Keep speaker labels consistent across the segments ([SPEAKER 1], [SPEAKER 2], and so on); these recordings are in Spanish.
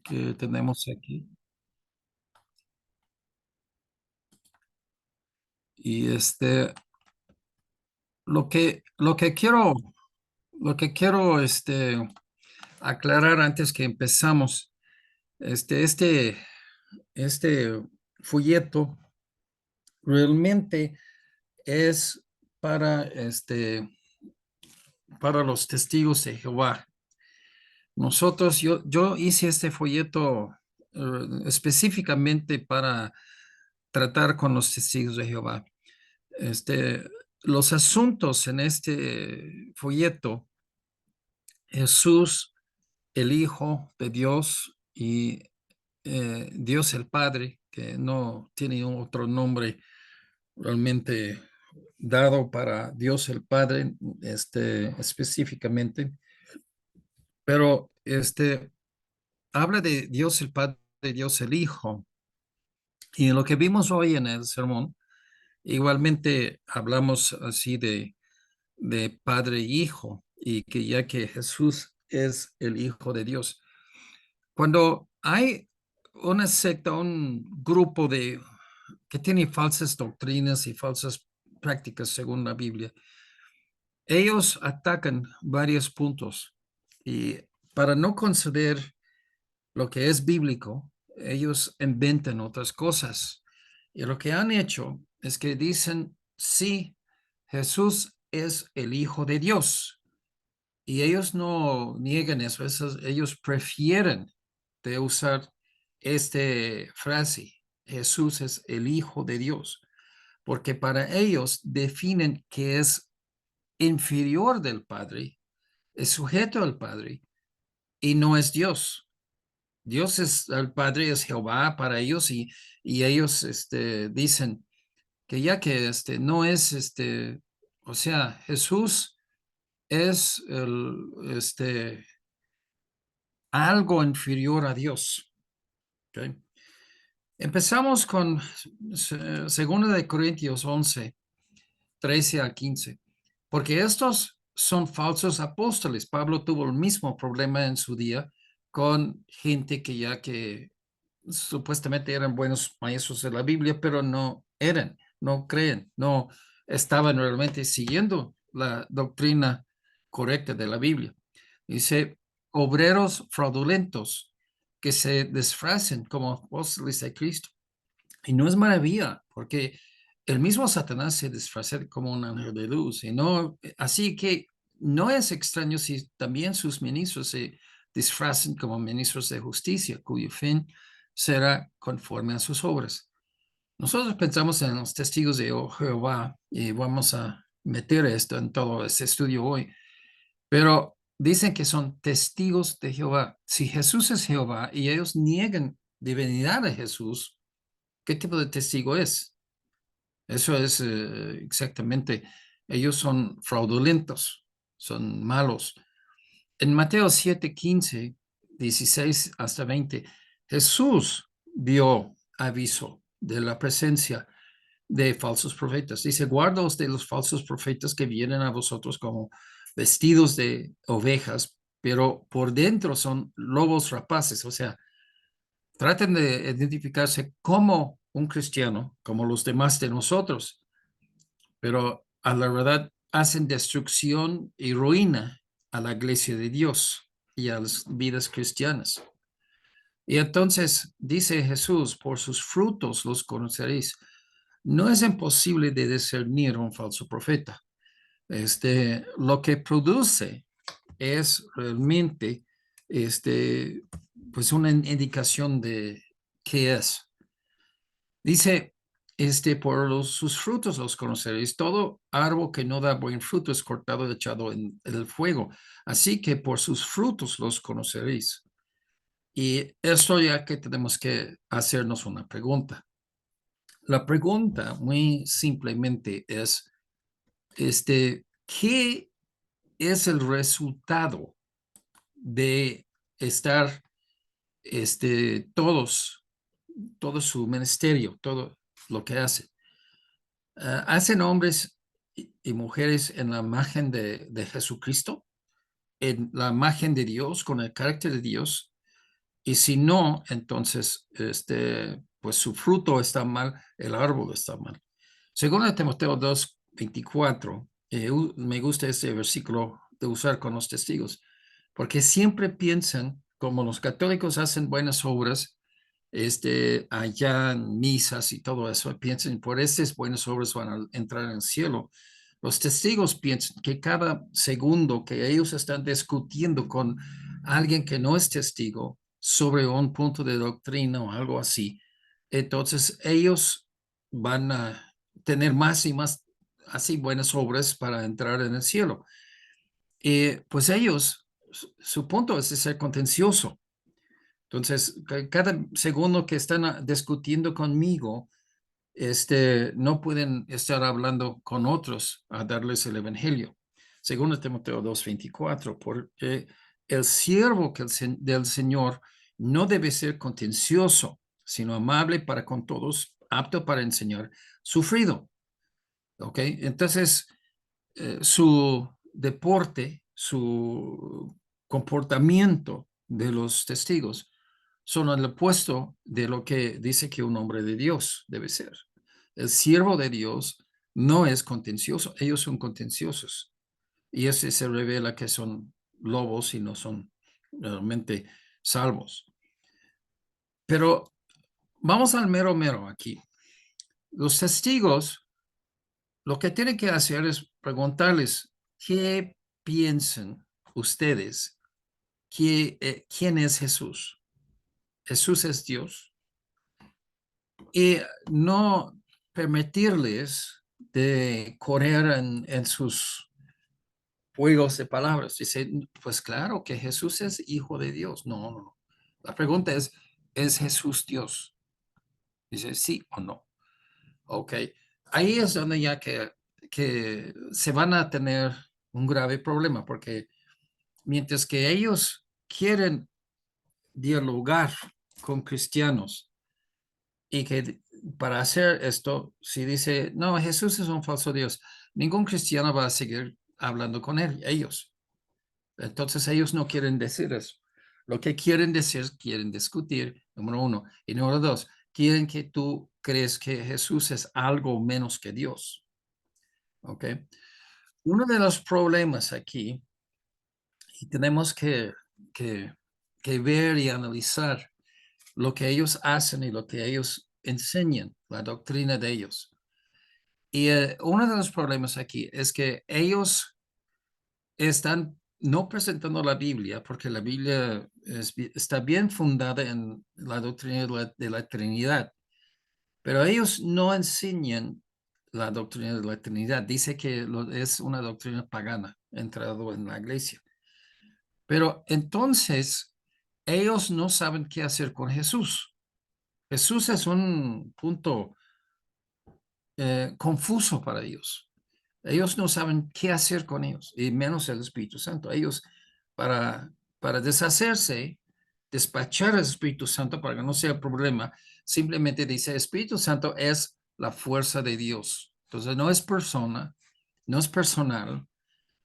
[SPEAKER 1] que tenemos aquí. Y lo que quiero, aclarar antes que empezamos, este, este, este folleto realmente es para, para los testigos de Jehová. Yo hice este folleto específicamente para tratar con los testigos de Jehová. Este, los asuntos en este folleto, Jesús, el Hijo de Dios y Dios el Padre, que no tiene otro nombre realmente dado para Dios el Padre, específicamente, pero habla de Dios el Padre, de Dios el Hijo. Y en lo que vimos hoy en el sermón, igualmente hablamos así de Padre e Hijo, y que ya que Jesús es el Hijo de Dios. Cuando hay una secta, un grupo que tiene falsas doctrinas y falsas prácticas según la Biblia, ellos atacan varios puntos y para no conceder lo que es bíblico, ellos inventan otras cosas. Y lo que han hecho es que dicen, sí, Jesús es el Hijo de Dios. Y ellos no niegan eso, ellos prefieren de usar esta frase, Jesús es el Hijo de Dios, porque para ellos definen que es inferior del Padre, es sujeto al Padre y no es Dios. Dios es el Padre, es Jehová para ellos y ellos dicen que ya que no es o sea, Jesús es algo inferior a Dios. ¿Okay? Empezamos con 2 de Corintios 11, 13 a 15, porque estos son falsos apóstoles. Pablo tuvo el mismo problema en su día con gente que ya que supuestamente eran buenos maestros de la Biblia, pero no eran, no creen, no estaban realmente siguiendo la doctrina correcta de la Biblia. Dice, obreros fraudulentos que se disfracen como apóstoles de Cristo. Y no es maravilla, porque el mismo Satanás se disfraza como un ángel de luz. Y no, así que no es extraño si también sus ministros se disfrazan como ministros de justicia, cuyo fin será conforme a sus obras. Nosotros pensamos en los testigos de Jehová y vamos a meter esto en todo este estudio hoy, pero dicen que son testigos de Jehová. Si Jesús es Jehová y ellos niegan divinidad de Jesús, ¿qué tipo de testigo es? Eso es exactamente, ellos son fraudulentos, son malos. En Mateo 7, 15, 16 hasta 20, Jesús dio aviso de la presencia de falsos profetas. Dice, guardaos de los falsos profetas que vienen a vosotros como vestidos de ovejas, pero por dentro son lobos rapaces. O sea, traten de identificarse como un cristiano, como los demás de nosotros, pero a la verdad hacen destrucción y ruina a la iglesia de Dios y a las vidas cristianas. Y entonces dice Jesús, por sus frutos los conoceréis. No es imposible de discernir un falso profeta. Lo que produce es realmente pues una indicación de qué es. Dice, por sus frutos los conoceréis. Todo árbol que no da buen fruto es cortado y echado en el fuego. Así que por sus frutos los conoceréis. Y esto ya que tenemos que hacernos una pregunta. La pregunta muy simplemente es, ¿qué es el resultado de estar, todo su ministerio, todo lo que hace? Hacen hombres y mujeres en la imagen de Jesucristo, en la imagen de Dios, con el carácter de Dios. Y si no, entonces, pues su fruto está mal, el árbol está mal. Según el Timoteo 2:24, me gusta este versículo de usar con los testigos, porque siempre piensan, como los católicos hacen buenas obras, allá en misas y todo eso, piensan, por estas buenas obras van a entrar en el cielo. Los testigos piensan que cada segundo que ellos están discutiendo con alguien que no es testigo sobre un punto de doctrina o algo así, entonces ellos van a tener más y más así buenas obras para entrar en el cielo. Pues ellos, su punto es de ser contencioso. Entonces, cada segundo que están discutiendo conmigo, no pueden estar hablando con otros a darles el evangelio. Según Timoteo 2:24, porque el siervo del Señor no debe ser contencioso, sino amable para con todos, apto para enseñar, sufrido. ¿Ok? Entonces, su deporte, su comportamiento de los testigos son el opuesto de lo que dice que un hombre de Dios debe ser. El siervo de Dios no es contencioso, ellos son contenciosos. Y ese se revela que son lobos y no son realmente salvos. Pero vamos al mero mero aquí. Los testigos lo que tienen que hacer es preguntarles qué piensan ustedes, quién es Jesús. Jesús es Dios. Y no permitirles de correr en sus juegos de palabras. Dice, pues claro que Jesús es hijo de Dios. No, no, no. La pregunta ¿es Jesús Dios? Dice, sí o no. Ok. Ahí es donde ya que se van a tener un grave problema, porque mientras que ellos quieren dialogar con cristianos y que para hacer esto, si dice, no, Jesús es un falso Dios, ningún cristiano va a seguir hablando con ellos. Entonces ellos no quieren decir eso. Lo que quieren decir, quieren discutir, número uno. Y número dos, quieren que tú crees que Jesús es algo menos que Dios. ¿Ok? Uno de los problemas aquí, y tenemos que, que ver y analizar lo que ellos hacen y lo que ellos enseñan, la doctrina de ellos. Y uno de los problemas aquí es que ellos están no presentando la Biblia, porque la Biblia está bien fundada en la doctrina de la Trinidad, pero ellos no enseñan la doctrina de la Trinidad. Dice que es una doctrina pagana, entrado en la iglesia. Pero entonces, ellos no saben qué hacer con Jesús. Jesús es un punto confuso para ellos. Ellos no saben qué hacer con ellos, y menos el Espíritu Santo. Ellos, para, para deshacerse, despachar al Espíritu Santo para que no sea problema, simplemente dice, Espíritu Santo es la fuerza de Dios. Entonces, no es persona, no es personal,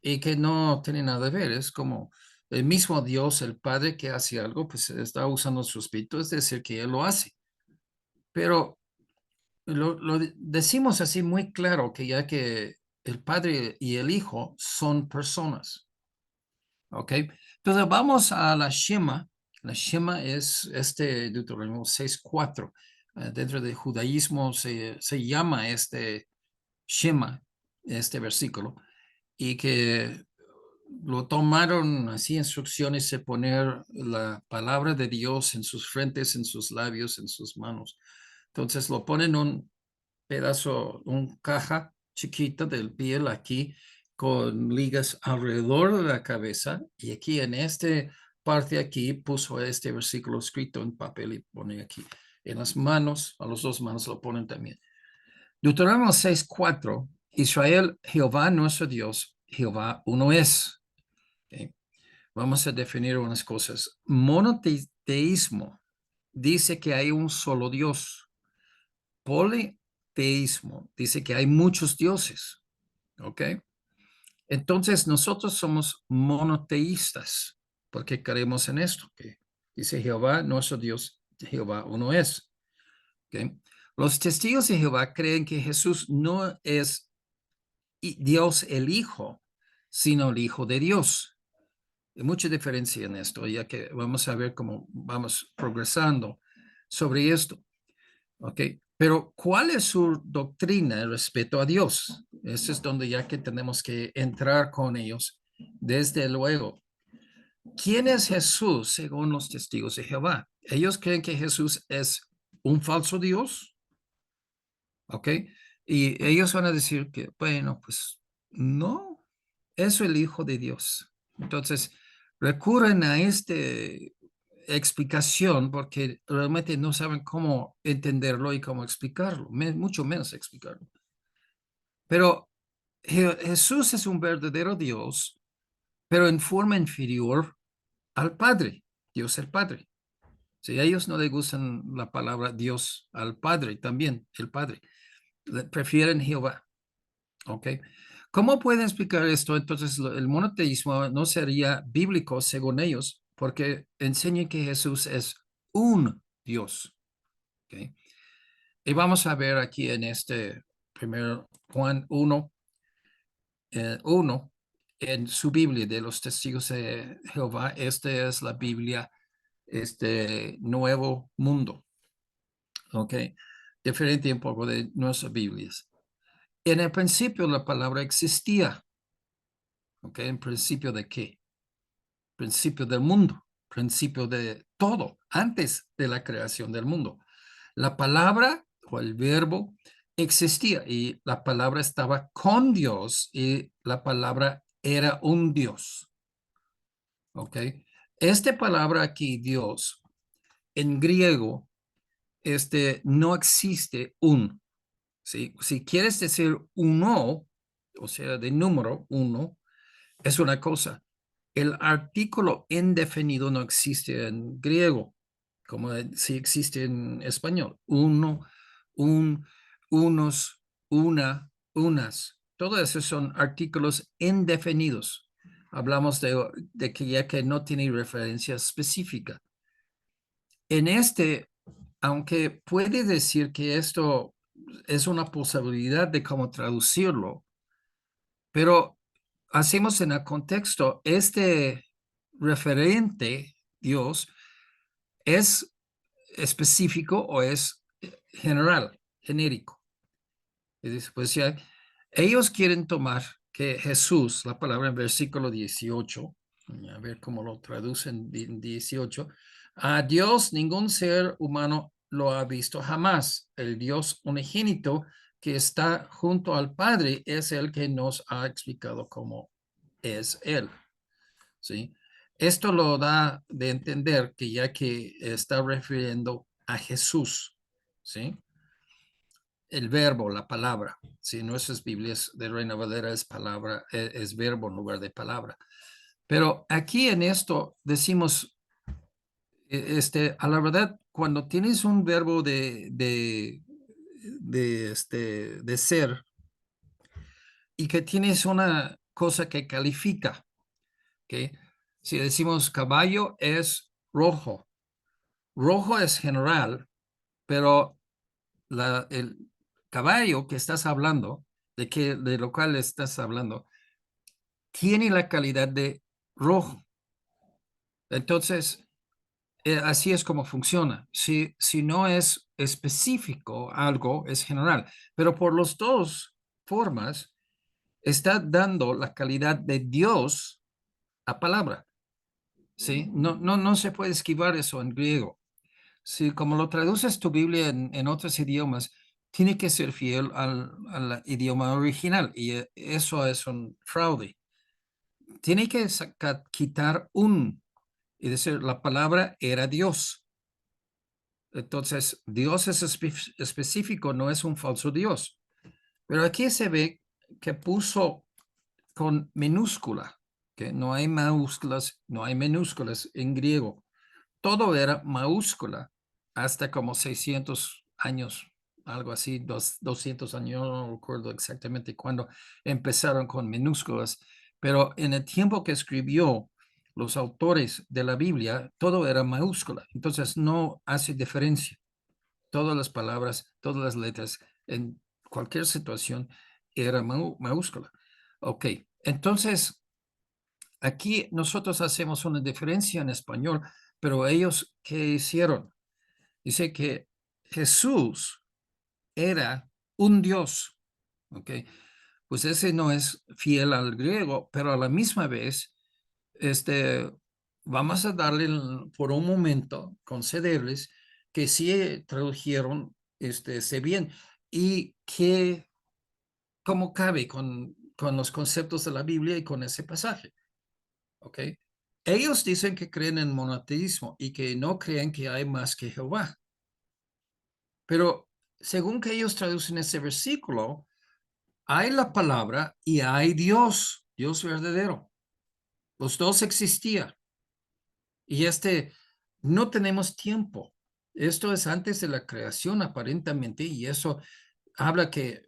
[SPEAKER 1] y que no tiene nada que ver. Es como el mismo Dios, el Padre que hace algo, pues está usando su Espíritu, es decir, que Él lo hace. Pero lo decimos así muy claro, que ya que el Padre y el Hijo son personas, ¿ok? Entonces vamos a la Shema. La Shema es Deuteronomio 6:4. Dentro del judaísmo se llama Shema, este versículo, y que lo tomaron así instrucciones de poner la palabra de Dios en sus frentes, en sus labios, en sus manos. Entonces lo ponen un pedazo, un caja chiquita del piel aquí con ligas alrededor de la cabeza y aquí en este parte aquí puso este versículo escrito en papel y pone aquí en las manos, a las dos manos lo ponen también. Deuteronomio 6:4, Israel, Jehová nuestro Dios, Jehová uno es. ¿Okay? Vamos a definir unas cosas. Monoteísmo dice que hay un solo Dios. Politeísmo dice que hay muchos dioses, ¿ok? Entonces nosotros somos monoteístas porque creemos en esto, que Dice Jehová, nuestro Dios, Jehová uno es. ¿Okay? Los testigos de Jehová creen que Jesús no es Dios el Hijo, sino el Hijo de Dios. Hay mucha diferencia en esto, ya que vamos a ver cómo vamos progresando sobre esto. ¿Ok? Pero, ¿cuál es su doctrina respecto a Dios? Ese es donde ya que tenemos que entrar con ellos. Desde luego, ¿quién es Jesús según los testigos de Jehová? Ellos creen que Jesús es un falso Dios, ¿ok? Y ellos van a decir que, bueno, pues no, es el Hijo de Dios. Entonces, recurren a esta explicación porque realmente no saben cómo entenderlo y cómo explicarlo, mucho menos explicarlo. Pero Jesús es un verdadero Dios, pero en forma inferior al Padre, Dios el Padre. Si a ellos no les gustan la palabra Dios al Padre, también el Padre, prefieren Jehová. ¿Ok? ¿Cómo pueden explicar esto? Entonces, el monoteísmo no sería bíblico según ellos, porque enseña que Jesús es un Dios. ¿Ok? Y vamos a ver aquí en este primer Juan 1, 1, en su Biblia de los testigos de Jehová. Esta es la Biblia, este nuevo mundo. ¿Ok? Diferente un poco de nuestras Biblias. En el principio la palabra existía. ¿Ok? En principio de qué? Principio del mundo, principio de todo, antes de la creación del mundo. La palabra o el verbo existía y la palabra estaba con Dios y la palabra era un Dios. ¿Ok? Esta palabra aquí, Dios, en griego, no existe un. ¿Sí? Si quieres decir uno, o sea, de número uno, es una cosa. El artículo indefinido no existe en griego, como si existe en español. Uno, un, unos, una, unas. Todos esos son artículos indefinidos. Hablamos de que ya que no tiene referencia específica. En aunque puede decir que esto es una posibilidad de cómo traducirlo, pero hacemos en el contexto, referente, Dios, es específico o es general, genérico. Pues ya, ellos quieren tomar que Jesús, la palabra en versículo 18, a ver cómo lo traducen en 18, a Dios ningún ser humano lo ha visto jamás. El Dios unigénito que está junto al Padre es el que nos ha explicado cómo es Él. ¿Sí? Esto lo da de entender que ya que está refiriendo a Jesús, ¿sí? El verbo, la palabra. Si nuestras Biblias de Reina Valera es palabra, es verbo en lugar de palabra. Pero aquí en esto decimos, a la verdad, cuando tienes un verbo de ser y que tienes una cosa que califica, ¿ok? Si decimos caballo es rojo, rojo es general, pero el caballo que estás hablando, de lo cual estás hablando, tiene la calidad de rojo. Entonces, así es como funciona. Si no es específico algo, es general. Pero por las dos formas, está dando la calidad de Dios a palabra. ¿Sí? No se puede esquivar eso en griego. Sí, como lo traduces tu Biblia en otros idiomas, tiene que ser fiel al idioma original y eso es un fraude. Tiene que quitar un y decir la palabra era Dios. Entonces, Dios es específico, no es un falso Dios. Pero aquí se ve que puso con minúscula, que no hay mayúsculas, no hay minúsculas en griego. Todo era mayúscula hasta como 600 años, algo así, 200 años, no recuerdo exactamente cuándo empezaron con minúsculas, pero en el tiempo que escribió, los autores de la Biblia, todo era mayúscula. Entonces no hace diferencia. Todas las palabras, todas las letras, en cualquier situación, era mayúscula. Ok, entonces aquí nosotros hacemos una diferencia en español, pero ellos, ¿qué hicieron? Dice que Jesús era un Dios, ¿ok? Pues ese no es fiel al griego, pero a la misma vez, vamos a darle por un momento, concederles que sí tradujeron ese bien y que cómo cabe con los conceptos de la Biblia y con ese pasaje, ¿ok? Ellos dicen que creen en monoteísmo y que no creen que hay más que Jehová, pero según que ellos traducen ese versículo, hay la palabra y hay Dios, Dios verdadero. Los dos existían. Y no tenemos tiempo. Esto es antes de la creación aparentemente, y eso habla que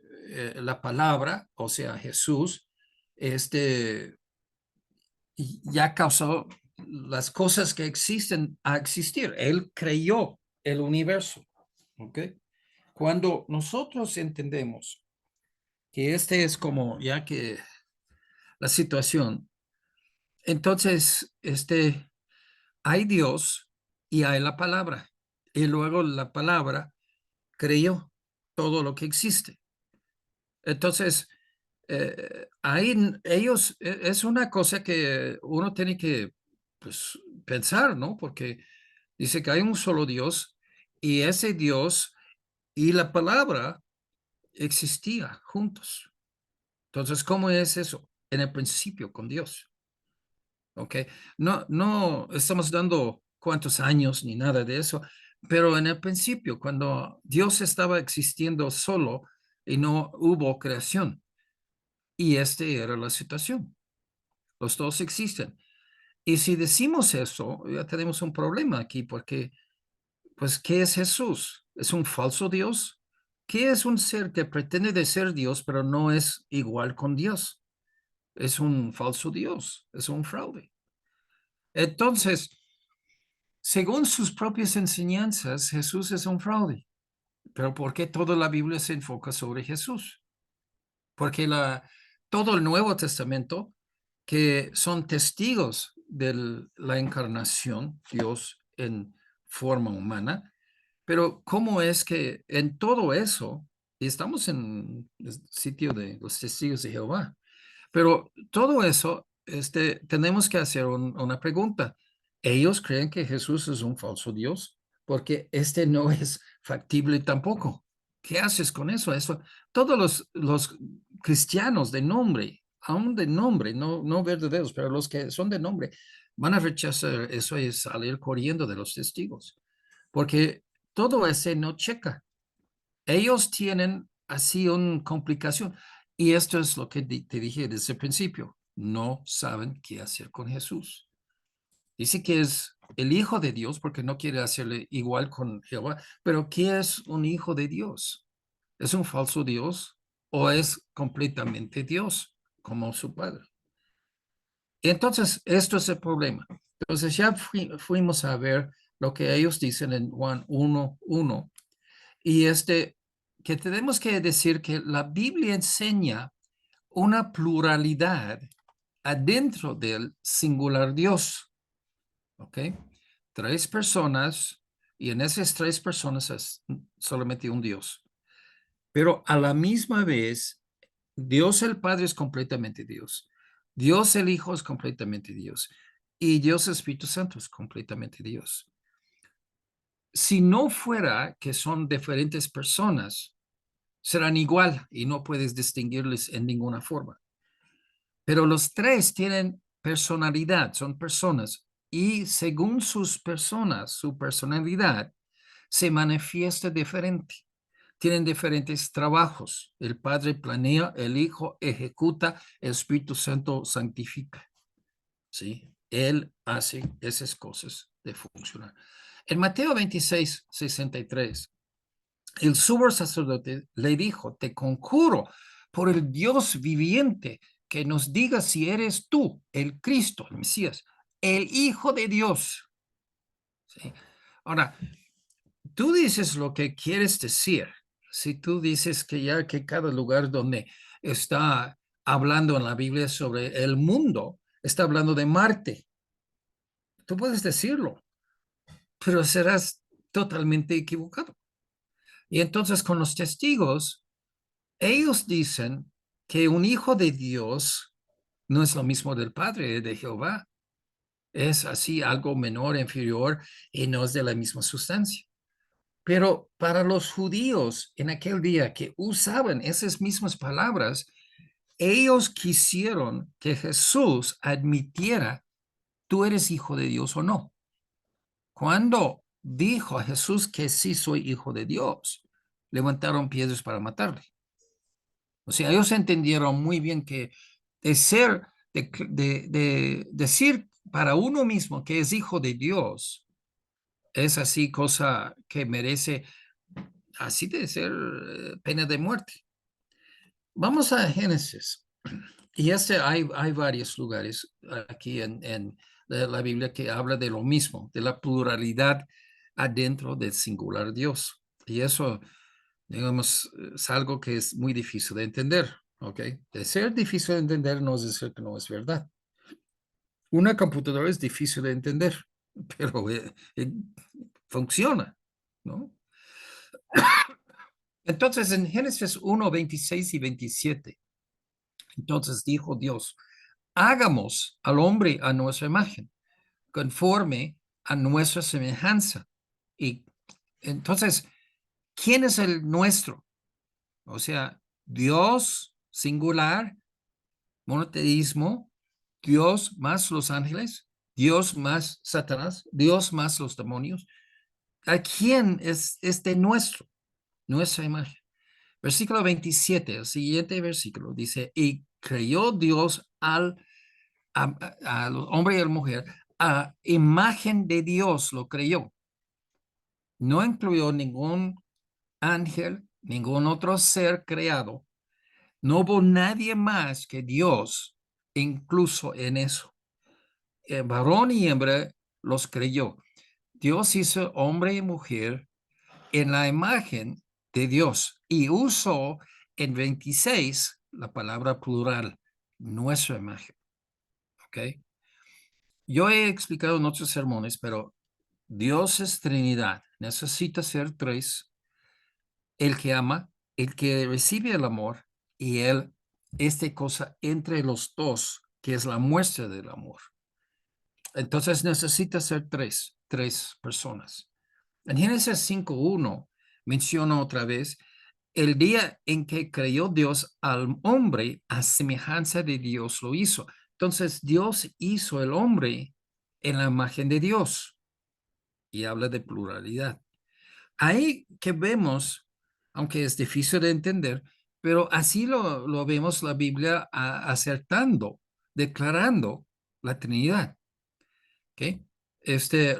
[SPEAKER 1] la palabra, o sea, Jesús, ya causó las cosas que existen a existir. Él creyó el universo. ¿Ok? Cuando nosotros entendemos que es como ya que la situación, entonces hay Dios y hay la palabra. Y luego la palabra creyó todo lo que existe. Entonces, ahí es una cosa que uno tiene que pues, pensar, ¿no? Porque dice que hay un solo Dios y ese Dios y la palabra existía juntos. Entonces, ¿cómo es eso? En el principio con Dios. ¿Ok? No estamos dando cuántos años ni nada de eso, pero en el principio, cuando Dios estaba existiendo solo y no hubo creación, y era la situación. Los dos existen. Y si decimos eso, ya tenemos un problema aquí, porque, pues, ¿qué es Jesús? ¿Es un falso Dios? ¿Qué es un ser que pretende de ser Dios, pero no es igual con Dios? Es un falso Dios, es un fraude. Entonces, según sus propias enseñanzas, Jesús es un fraude. Pero ¿por qué toda la Biblia se enfoca sobre Jesús? Porque todo el Nuevo Testamento, que son testigos de la encarnación, Dios en forma humana, pero ¿cómo es que en todo eso, y estamos en el sitio de los testigos de Jehová, pero todo eso, tenemos que hacer una pregunta. ¿Ellos creen que Jesús es un falso Dios? Porque no es factible tampoco. ¿Qué haces con eso? Todos los cristianos de nombre, aún de nombre, no verdaderos, pero los que son de nombre, van a rechazar eso y salir corriendo de los testigos. Porque todo ese no checa. Ellos tienen así una complicación. Y esto es lo que te dije desde el principio. No saben qué hacer con Jesús. Dice que es el Hijo de Dios porque no quiere hacerle igual con Jehová. Pero ¿qué es un hijo de Dios? ¿Es un falso Dios o es completamente Dios como su Padre? Entonces, esto es el problema. Entonces, ya fuimos a ver lo que ellos dicen en Juan 1:1. Y que tenemos que decir que la Biblia enseña una pluralidad adentro del singular Dios. ¿Ok? Tres personas, y en esas tres personas es solamente un Dios. Pero a la misma vez, Dios el Padre es completamente Dios. Dios el Hijo es completamente Dios. Y Dios Espíritu Santo es completamente Dios. Si no fuera que son diferentes personas, serán igual y no puedes distinguirles en ninguna forma. Pero los tres tienen personalidad, son personas y según sus personas, su personalidad se manifiesta diferente. Tienen diferentes trabajos. El Padre planea, el Hijo ejecuta, el Espíritu Santo santifica. ¿Sí? Él hace esas cosas de funcionar. En Mateo 26:63, el sumo sacerdote le dijo, te conjuro por el Dios viviente que nos diga si eres tú, el Cristo, el Mesías, el Hijo de Dios. ¿Sí? Ahora, tú dices lo que quieres decir. Si tú dices que ya que cada lugar donde está hablando en la Biblia sobre el mundo, está hablando de Marte, tú puedes decirlo, pero serás totalmente equivocado. Y entonces con los testigos, ellos dicen que un hijo de Dios no es lo mismo del Padre de Jehová. Es así algo menor, inferior, y no es de la misma sustancia. Pero para los judíos en aquel día que usaban esas mismas palabras, ellos quisieron que Jesús admitiera, tú eres hijo de Dios o no. Cuando dijo a Jesús que sí soy hijo de Dios, levantaron piedras para matarle. O sea, ellos entendieron muy bien que de ser, de decir para uno mismo que es hijo de Dios, es así cosa que merece, así de ser pena de muerte. Vamos a Génesis. Y hay varios lugares aquí en la Biblia que habla de lo mismo, de la pluralidad adentro del singular Dios. Y eso, digamos, es algo que es muy difícil de entender, ¿ok? De ser difícil de entender no es decir que no es verdad. Una computadora es difícil de entender, pero funciona, ¿no? Entonces, en Génesis 1, 26 y 27, entonces dijo Dios, hagamos al hombre a nuestra imagen, conforme a nuestra semejanza. Y entonces, ¿quién es el nuestro? O sea, Dios singular, monoteísmo, Dios más los ángeles, Dios más Satanás, Dios más los demonios. ¿A quién es este nuestro? Nuestra imagen. Versículo 27, el siguiente versículo dice, y creyó Dios al hombre y a la mujer, a imagen de Dios lo creyó. No incluyó ningún ángel, ningún otro ser creado. No hubo nadie más que Dios, incluso en eso. Varón y hembra los creyó. Dios hizo hombre y mujer en la imagen de Dios y usó en 26 la palabra plural, nuestra imagen. ¿Ok? Yo he explicado en otros sermones, pero Dios es Trinidad. Necesita ser tres: el que ama, el que recibe el amor y esta cosa entre los dos, que es la muestra del amor. Entonces necesita ser tres personas. En Génesis 5:1 menciona otra vez el día en que creyó Dios al hombre, a semejanza de Dios lo hizo. Entonces Dios hizo el hombre en la imagen de Dios y habla de pluralidad. Ahí que vemos, aunque es difícil de entender, pero así lo vemos la Biblia acertando, declarando la Trinidad. ¿Okay?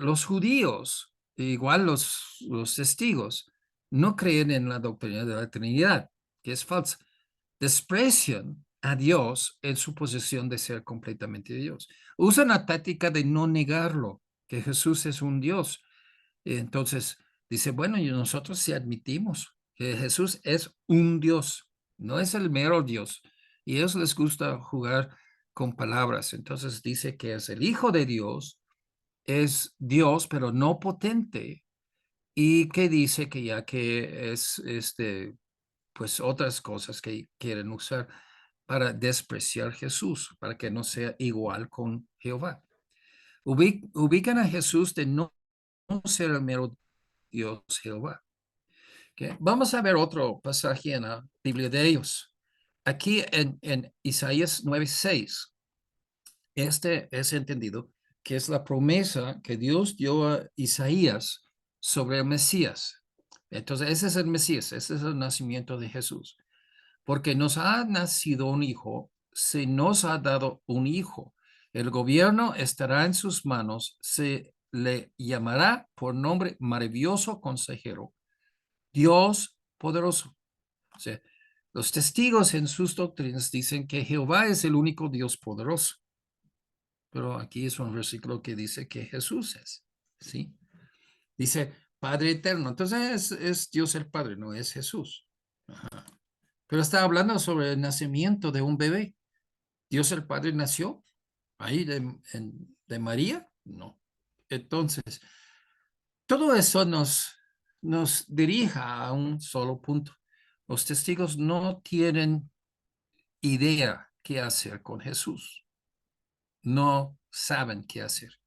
[SPEAKER 1] Los judíos, igual los testigos, no creen en la doctrina de la Trinidad, que es falsa. Desprecian a Dios en su posición de ser completamente Dios. Usan la táctica de no negarlo, que Jesús es un Dios. Entonces, dice, bueno, y nosotros sí admitimos que Jesús es un Dios, no es el mero Dios. Y a ellos les gusta jugar con palabras. Entonces dice que es el Hijo de Dios, es Dios, pero no potente, y que dice que ya que es pues otras cosas que quieren usar para despreciar a Jesús, para que no sea igual con Jehová. Ubican a Jesús de no ser el mero Dios Jehová. ¿Okay? Vamos a ver otro pasaje en la Biblia de ellos. Aquí en Isaías 9:6, este es entendido que es la promesa que Dios dio a Isaías sobre el Mesías. Entonces, ese es el Mesías, ese es el nacimiento de Jesús. Porque nos ha nacido un hijo, se nos ha dado un hijo. El gobierno estará en sus manos, se le llamará por nombre maravilloso consejero, Dios poderoso. O sea, los testigos en sus doctrinas dicen que Jehová es el único Dios poderoso. pero aquí es un versículo que dice que Jesús es, ¿sí? Dice Padre eterno, entonces es Dios el Padre, no es Jesús. Ajá. Pero está hablando sobre el nacimiento de un bebé. ¿Dios el Padre nació ahí de María? No. Entonces, todo eso nos dirija a un solo punto. Los testigos no tienen idea qué hacer con Jesús. No saben qué hacer.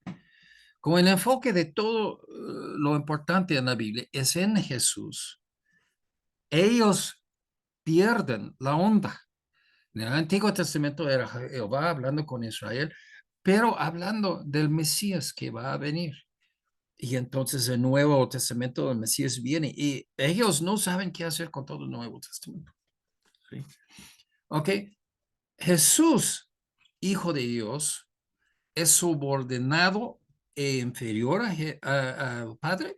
[SPEAKER 1] Como el enfoque de todo lo importante en la Biblia es en Jesús, ellos pierden la onda. En el Antiguo Testamento era Jehová hablando con Israel, pero hablando del Mesías que va a venir. Y entonces el Nuevo Testamento del Mesías viene y ellos no saben qué hacer con todo el Nuevo Testamento. ¿Sí? Ok, Jesús, Hijo de Dios, es subordinado e inferior al Padre.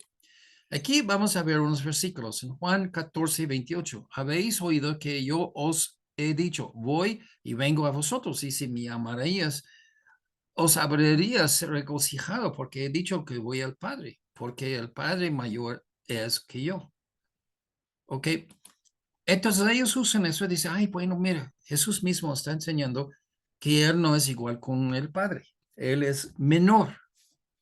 [SPEAKER 1] Aquí vamos a ver unos versículos en Juan 14:28. Habéis oído que yo os he dicho, voy y vengo a vosotros, y si me amarías, os habrías regocijado, porque he dicho que voy al Padre, porque el Padre mayor es que yo. ¿Ok? Entonces ellos usan eso y dicen, ay, bueno, mira, Jesús mismo está enseñando que Él no es igual con el Padre, Él es menor.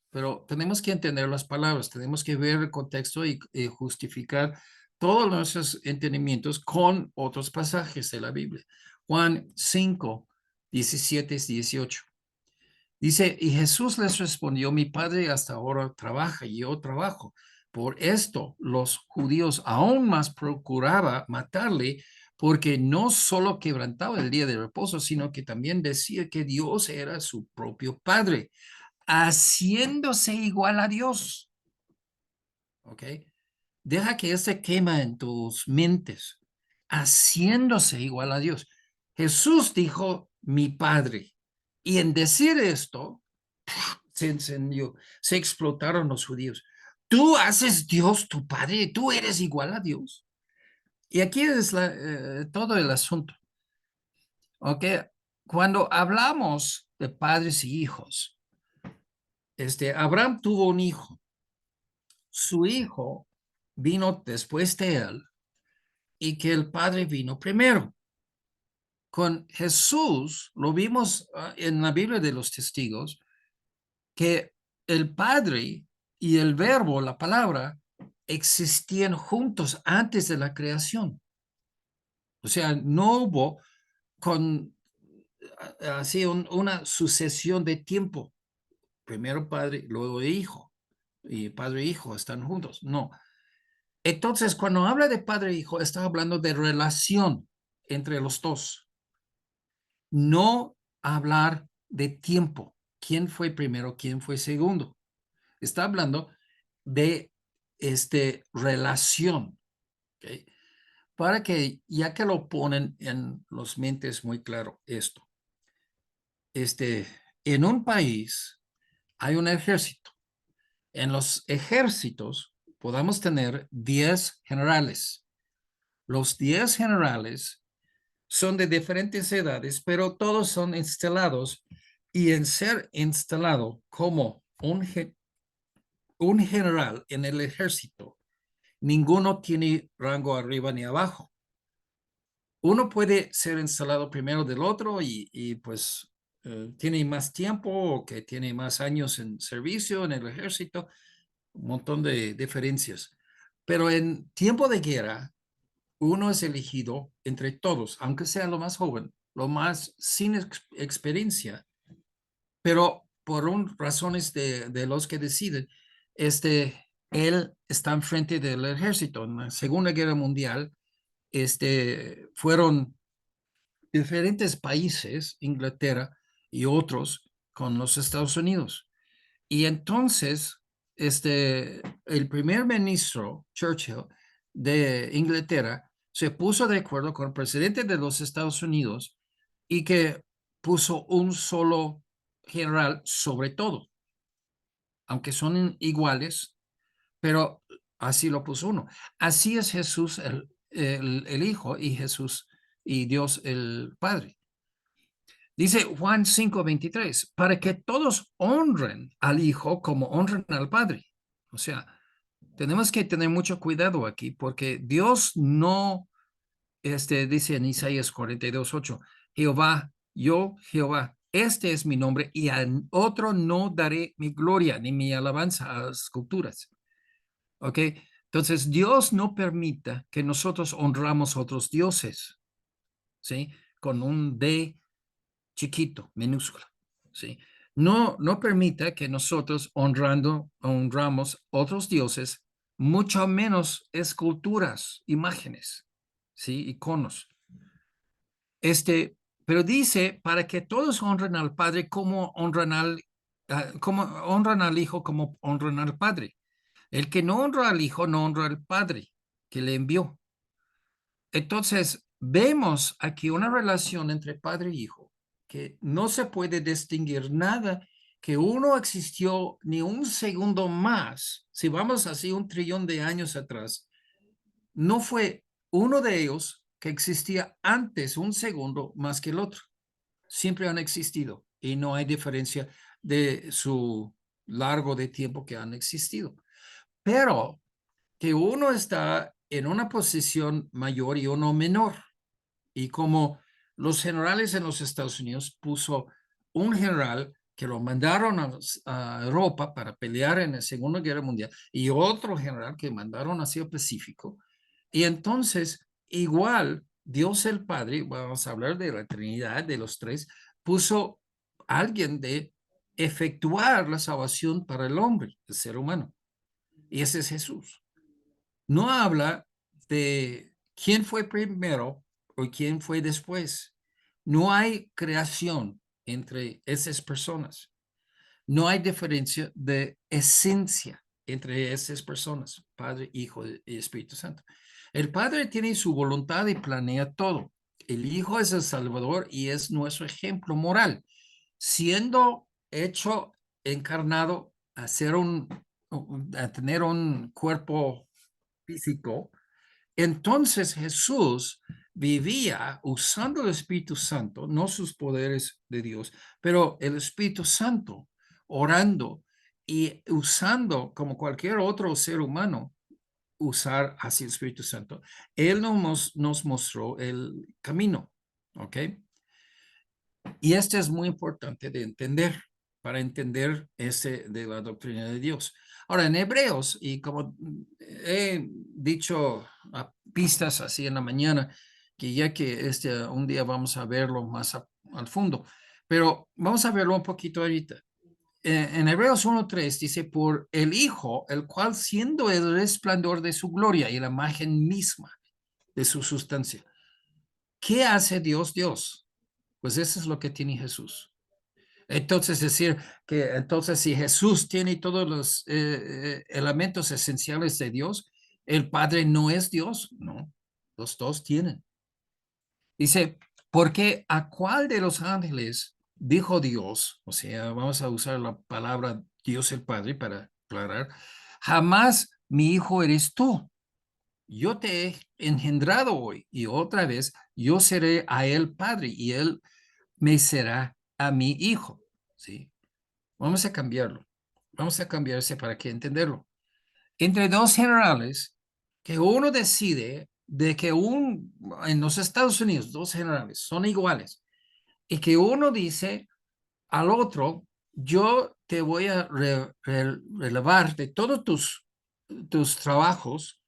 [SPEAKER 1] Pero tenemos que entender las palabras, tenemos que ver el contexto y justificar todos nuestros entendimientos con otros pasajes de la Biblia. Juan 5:17-18. Dice, y Jesús les respondió, mi padre hasta ahora trabaja y yo trabajo. Por esto los judíos aún más procuraba matarle porque no solo quebrantaba el día de reposo, sino que también decía que Dios era su propio padre, haciéndose igual a Dios. ¿Ok? Deja que este quema en tus mentes, haciéndose igual a Dios. Jesús dijo, mi padre. Y en decir esto, se encendió, se explotaron los judíos. Tú haces Dios tu padre, tú eres igual a Dios. Y aquí es todo el asunto. ¿Ok? Cuando hablamos de padres y hijos, Abraham tuvo un hijo. Su hijo vino después de él y que el padre vino primero. Con Jesús, lo vimos en la Biblia de los testigos, que el Padre y el Verbo, la palabra, existían juntos antes de la creación. O sea, no hubo con así una sucesión de tiempo. Primero Padre, luego Hijo. Y Padre e Hijo están juntos. No. Entonces, cuando habla de Padre e Hijo, está hablando de relación entre los dos. No hablar de tiempo. ¿Quién fue primero? ¿Quién fue segundo? Está hablando de relación, ¿ok? Para que, ya que lo ponen en los mentes muy claro esto, en un país hay un ejército. En los ejércitos podamos tener 10 generales. Los 10 generales son de diferentes edades, pero todos son instalados y en ser instalado como un general en el ejército, ninguno tiene rango arriba ni abajo. Uno puede ser instalado primero del otro pues tiene más tiempo o que tiene más años en servicio en el ejército, un montón de diferencias. Pero en tiempo de guerra, uno es elegido entre todos, aunque sea lo más joven, lo más sin experiencia, pero por razones de los que deciden, él está enfrente del ejército. En la Segunda Guerra Mundial, fueron diferentes países, Inglaterra y otros, con los Estados Unidos. Y entonces, el primer ministro, Churchill, de Inglaterra, se puso de acuerdo con el presidente de los Estados Unidos y que puso un solo general sobre todo, aunque son iguales, pero así lo puso uno. Así es Jesús el Hijo y Jesús y Dios el Padre. Dice Juan 5:23, para que todos honren al Hijo como honran al Padre. O sea, tenemos que tener mucho cuidado aquí porque Dios no, dice en Isaías 42:8, Jehová, yo, Jehová, este es mi nombre y a otro no daré mi gloria ni mi alabanza a las culturas. ¿Ok? Entonces, Dios no permita que nosotros honramos otros dioses, ¿sí? Con un D chiquito, minúscula, ¿sí? No permita que nosotros honramos otros dioses, mucho menos esculturas, imágenes, ¿sí? Iconos. Pero dice, para que todos honren al Padre como honran al Hijo, como honran al Padre. El que no honra al Hijo, no honra al Padre que le envió. Entonces, vemos aquí una relación entre padre e hijo que no se puede distinguir nada que uno existió ni un segundo más. Si vamos así un trillón de años atrás, no fue uno de ellos que existía antes un segundo más que el otro. Siempre han existido y no hay diferencia de su largo de tiempo que han existido. Pero que uno está en una posición mayor y uno menor. Y como los generales en los Estados Unidos puso un general que lo mandaron a Europa para pelear en la Segunda Guerra Mundial y otro general que mandaron hacia el Pacífico. Y entonces, igual, Dios el Padre, vamos a hablar de la Trinidad, de los tres, puso a alguien de efectuar la salvación para el hombre, el ser humano. Y ese es Jesús. No habla de quién fue primero o quién fue después. No hay creación entre esas personas. No hay diferencia de esencia entre esas personas, Padre, Hijo y Espíritu Santo. El Padre tiene su voluntad y planea todo. El Hijo es el Salvador y es nuestro ejemplo moral. Siendo hecho encarnado a a tener un cuerpo físico, entonces Jesús vivía usando el Espíritu Santo, no sus poderes de Dios, pero el Espíritu Santo, orando y usando como cualquier otro ser humano, usar así el Espíritu Santo. Él nos mostró el camino, ¿ok? Y este es muy importante de entender para entender ese de la doctrina de Dios. Ahora, en Hebreos, y como he dicho a pistas así en la mañana, que ya que un día vamos a verlo más al fondo, pero vamos a verlo un poquito ahorita. En Hebreos 1:3 dice, por el Hijo, el cual siendo el resplandor de su gloria y la imagen misma de su sustancia. ¿Qué hace Dios Dios? Pues eso es lo que tiene Jesús. Entonces, decir que entonces si Jesús tiene todos los elementos esenciales de Dios, el Padre no es Dios, no, los dos tienen. Dice, porque a cuál de los ángeles dijo Dios, o sea, vamos a usar la palabra Dios el Padre para aclarar, jamás mi hijo eres tú. Yo te he engendrado hoy y otra vez yo seré a él padre y él me será a mi hijo. ¿Sí? Vamos a cambiarlo. Vamos a cambiarse para que entenderlo. Entre dos generales, que uno decide de que en los Estados Unidos, dos generales son iguales, y que uno dice al otro, yo te voy a relevar de todos tus trabajos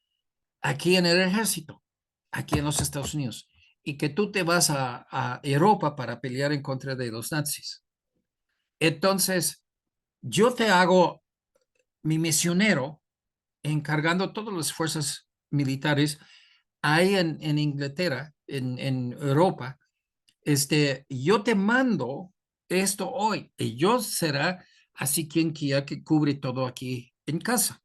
[SPEAKER 1] aquí en el ejército, aquí en los Estados Unidos, y que tú te vas a Europa para pelear en contra de los nazis. Entonces, yo te hago mi misionero encargando todas las fuerzas militares ahí en Inglaterra, en Europa. Yo te mando esto hoy y yo será así quien quiera que cubre todo aquí en casa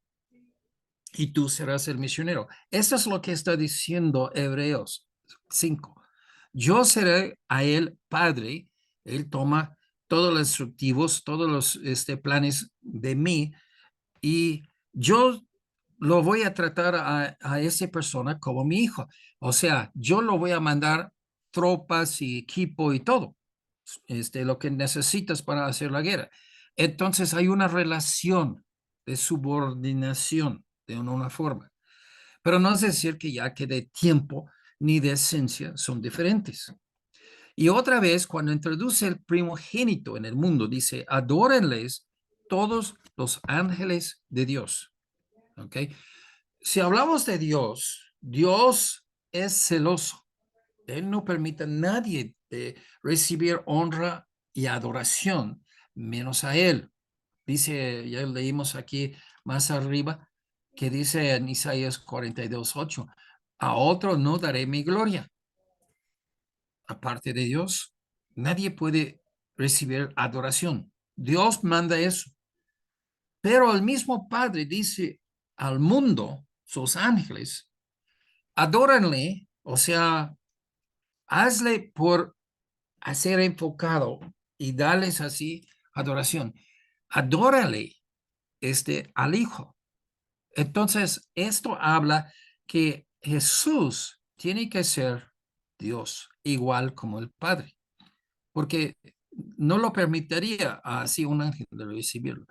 [SPEAKER 1] y tú serás el misionero. Eso es lo que está diciendo Hebreos 5. Yo seré a él padre, él toma todos los instructivos, todos los planes de mí y yo lo voy a tratar a esa persona como mi hijo. O sea, yo lo voy a mandar tropas y equipo y todo. lo que necesitas para hacer la guerra. Entonces hay una relación de subordinación de una forma. Pero no es decir que ya que de tiempo ni de esencia son diferentes. Y otra vez, cuando introduce el primogénito en el mundo, dice, adórenles todos los ángeles de Dios. ¿Ok? Si hablamos de Dios, Dios es celoso. Él no permite a nadie recibir honra y adoración, menos a Él. Dice, ya leímos aquí más arriba, que dice en Isaías 42:8, a otro no daré mi gloria. Aparte de Dios, nadie puede recibir adoración. Dios manda eso. Pero el mismo Padre dice al mundo, sus ángeles, adóranle, o sea, hazle por hacer enfocado y darles así adoración. Adórale al Hijo. Entonces, esto habla que Jesús tiene que ser Dios, igual como el Padre, porque no lo permitiría así un ángel de recibirlo.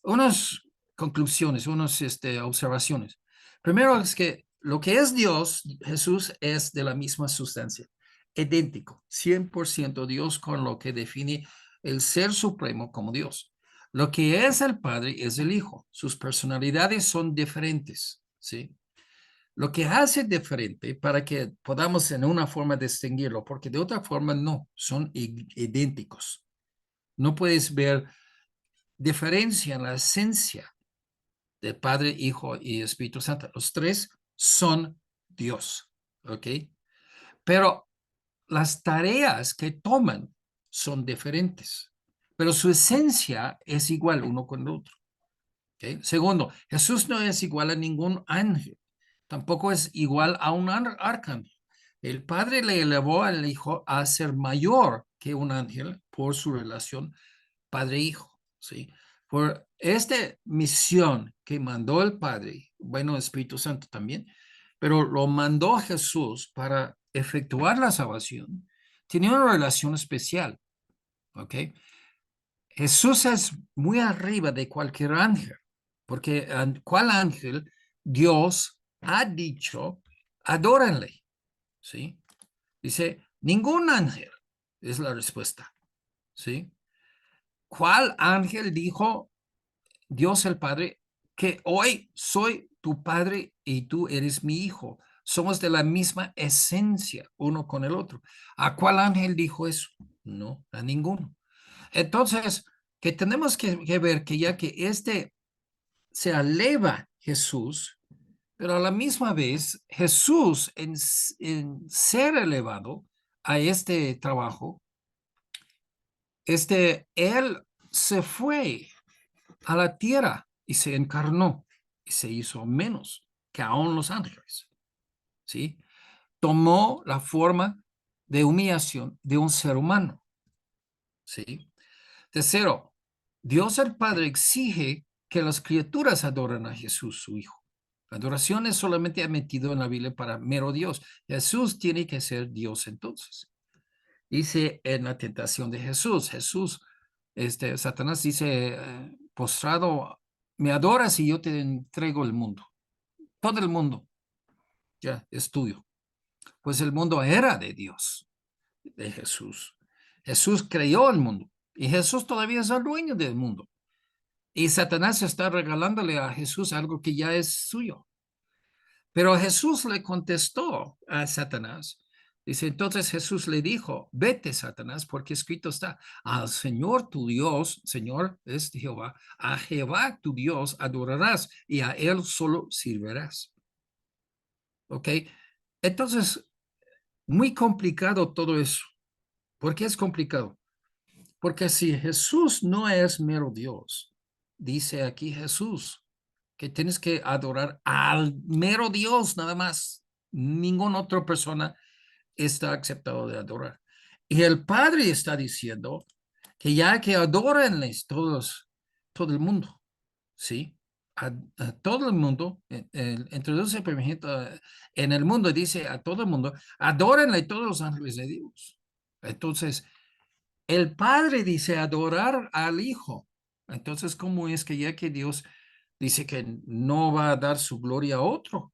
[SPEAKER 1] Unas conclusiones, unas observaciones. Primero es que lo que es Dios, Jesús es de la misma sustancia, idéntico, 100% Dios con lo que define el ser supremo como Dios. Lo que es el Padre es el Hijo. Sus personalidades son diferentes, ¿sí? Lo que hace diferente para que podamos en una forma distinguirlo, porque de otra forma no, son idénticos. No puedes ver diferencia en la esencia del Padre, Hijo y Espíritu Santo. Los tres son Dios, ¿ok? Pero las tareas que toman son diferentes, pero su esencia es igual uno con el otro. ¿Okay? Segundo, Jesús no es igual a ningún ángel, tampoco es igual a un arcángel. El Padre le elevó al Hijo a ser mayor que un ángel por su relación Padre-Hijo, ¿sí? Por esta misión que mandó el Padre, bueno, Espíritu Santo también, pero lo mandó Jesús para efectuar la salvación, tenía una relación especial, ¿ok? Jesús es muy arriba de cualquier ángel, porque ¿cuál ángel Dios ha dicho, adórenle? ¿Sí? Dice, ningún ángel es la respuesta, ¿sí? ¿Cuál ángel dijo Dios el Padre que hoy soy tu Padre y tú eres mi hijo? Somos de la misma esencia uno con el otro. ¿A cuál ángel dijo eso? No, a ninguno. Entonces, que tenemos que ver que ya que se eleva Jesús, pero a la misma vez Jesús en ser elevado a este trabajo, él se fue a la tierra y se encarnó y se hizo menos que aún los ángeles, ¿sí? Tomó la forma de humillación de un ser humano, ¿sí? Tercero, Dios el Padre exige que las criaturas adoren a Jesús, su Hijo. La adoración es solamente admitido en la Biblia para mero Dios. Jesús tiene que ser Dios entonces. Dice en la tentación de Jesús, Satanás dice, postrado, me adoras y yo te entrego el mundo. Todo el mundo ya es tuyo. Pues el mundo era de Dios, de Jesús. Jesús creó el mundo y Jesús todavía es el dueño del mundo. Y Satanás está regalándole a Jesús algo que ya es suyo. Pero Jesús le contestó a Satanás. Dice, entonces Jesús le dijo, vete, Satanás, porque escrito está, al Señor tu Dios, Señor es Jehová, a Jehová tu Dios adorarás y a Él solo servirás. ¿Ok? Entonces, muy complicado todo eso. ¿Por qué es complicado? Porque si Jesús no es mero Dios, dice aquí Jesús, que tienes que adorar al mero Dios nada más. Ninguna otra persona está aceptado de adorar. Y el Padre está diciendo que ya que adórenles todos, todo el mundo, ¿sí? A todo el mundo, introduce en el mundo, dice a todo el mundo, adórenle todos los ángeles de Dios. Entonces, El Padre dice adorar al Hijo. Entonces, ¿cómo es que ya que Dios dice que no va a dar su gloria a otro?